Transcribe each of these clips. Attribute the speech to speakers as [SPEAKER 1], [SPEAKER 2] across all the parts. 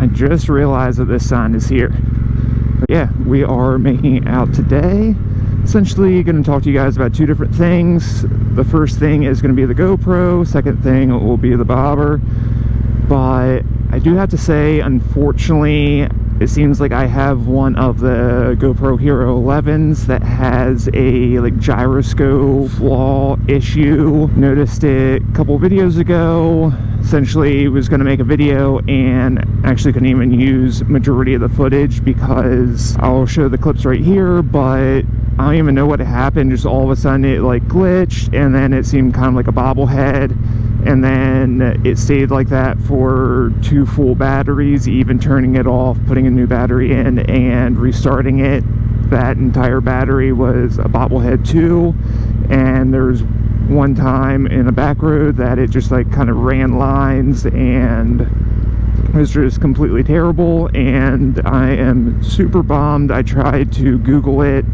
[SPEAKER 1] I just realized that this sign is here. But yeah, we are making it out today. Essentially going to talk to you guys about two different things. The first thing is going to be the GoPro. Second thing will be the bobber. But I do have to say, unfortunately, it seems like I have one of the GoPro Hero11s that has a gyroscope flaw issue. Noticed it a couple videos ago. Essentially was going to make a video and actually couldn't even use majority of the footage because I'll show the clips right here, but I don't even know what happened. Just all of a sudden it glitched, and then it seemed kind of like a bobblehead, and then it stayed like that for 2 full batteries, even turning it off, putting a new battery in, and restarting it. That entire battery was a bobblehead too. And there's one time in a back road that it just kind of ran lines, and it was just completely terrible, and I am super bummed. I tried to Google it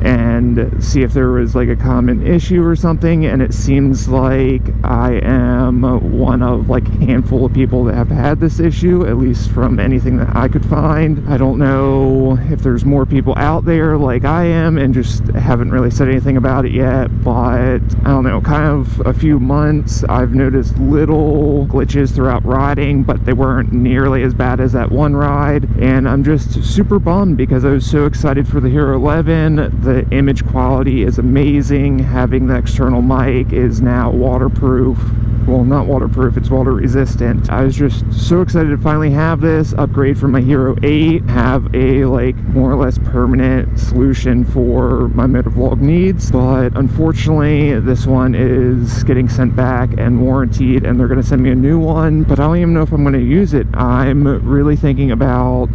[SPEAKER 1] and see if there was a common issue or something, and it seems like I am one of a handful of people that have had this issue, at least from anything that I could find. I don't know if there's more people out there like I am and just haven't really said anything about it yet, but I don't know, kind of a few months I've noticed little glitches throughout riding, but they weren't nearly as bad as that one ride, and I'm just super bummed because I was so excited for the Hero 11. The image quality is amazing. Having the external mic is now waterproof. Well, not waterproof, it's water resistant. I was just so excited to finally have this, upgrade from my Hero 8, have a more or less permanent solution for my motovlog needs. But unfortunately, this one is getting sent back and warrantied, and they're going to send me a new one, but I don't even know if I'm going to use it. I'm really thinking about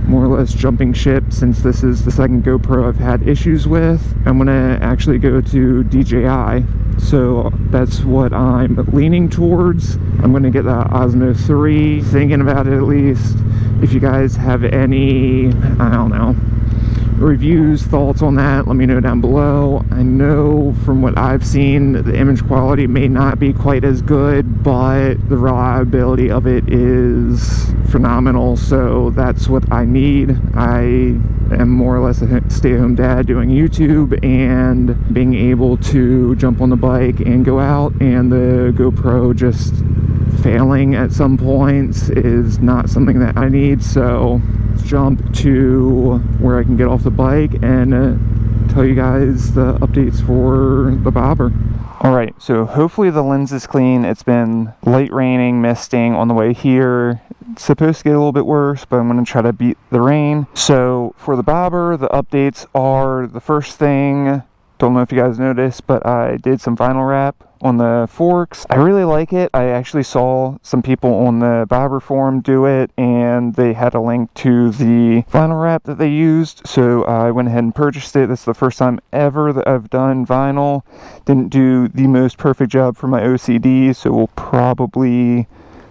[SPEAKER 1] more or less jumping ship, since this is the second GoPro I've had issues with. I'm gonna actually go to DJI, so that's what I'm leaning towards. I'm gonna get the Osmo 3, thinking about it at least. If you guys have any, I don't know, reviews, thoughts on that, let me know down below. I know from what I've seen, the image quality may not be quite as good, but the reliability of it is phenomenal, so that's what I need. I am more or less a stay-at-home dad doing YouTube, and being able to jump on the bike and go out, and the GoPro just failing at some points is not something that I need. So let's jump to where I can get off the bike and tell you guys the updates for the bobber. Alright, so hopefully the lens is clean. It's been light raining, misting on the way here. It's supposed to get a little bit worse, but I'm going to try to beat the rain. So for the bobber, the updates are, the first thing, don't know if you guys noticed, but I did some vinyl wrap on the forks. I really like it. I actually saw some people on the bobber forum do it, and they had a link to the vinyl wrap that they used, so I went ahead and purchased it. This is the first time ever that I've done vinyl. Didn't do the most perfect job for my OCD, so we'll probably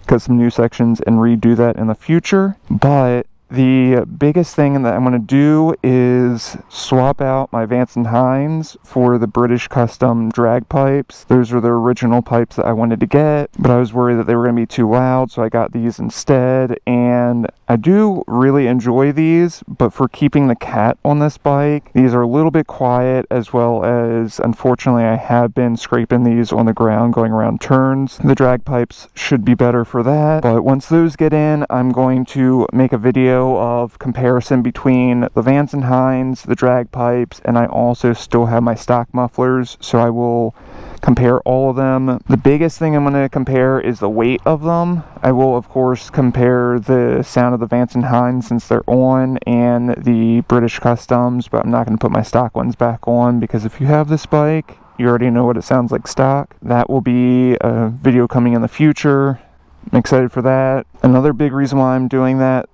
[SPEAKER 1] cut some new sections and redo that in the future. But the biggest thing that I'm going to do is swap out my Vance & Hines for the British Custom drag pipes. Those are the original pipes that I wanted to get, but I was worried that they were going to be too loud, so I got these instead. And I do really enjoy these, but for keeping the cat on this bike, these are a little bit quiet, as well as, unfortunately, I have been scraping these on the ground going around turns. The drag pipes should be better for that, but once those get in, I'm going to make a video of comparison between the Vance & Hines, the drag pipes, and I also still have my stock mufflers, so I will compare all of them. The biggest thing I'm going to compare is the weight of them. I will, of course, compare the sound of the Vance & Hines since they're on, and the British Customs, but I'm not going to put my stock ones back on, because if you have this bike, you already know what it sounds like stock. That will be a video coming in the future. I'm excited for that. Another big reason why I'm doing that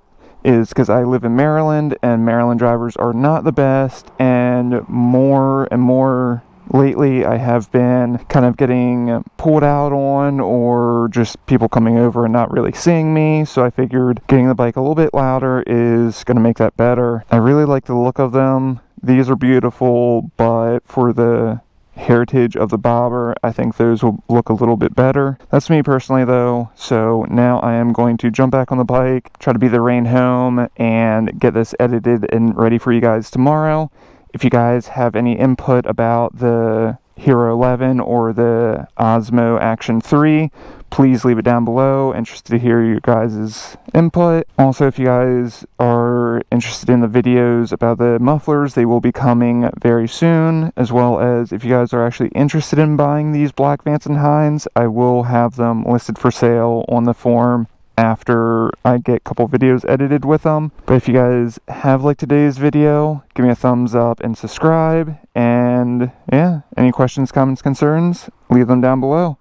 [SPEAKER 1] is because I live in Maryland, and Maryland drivers are not the best, and more lately I have been kind of getting pulled out on, or just people coming over and not really seeing me, so I figured getting the bike a little bit louder is going to make that better. I really like the look of them. These are beautiful, but for the heritage of the bobber. I think those will look a little bit better. That's me personally though. So now I am going to jump back on the bike, try to be the rain home, and get this edited and ready for you guys tomorrow. If you guys have any input about the Hero11 or the Osmo Action 3, please leave it down below. Interested to hear your guys' input. Also, if you guys are interested in the videos about the mufflers, they will be coming very soon, as well as if you guys are actually interested in buying these black Vance & Hines, I will have them listed for sale on the forum after I get a couple videos edited with them. But if you guys have liked today's video, give me a thumbs up and subscribe. And yeah, any questions, comments, concerns, leave them down below.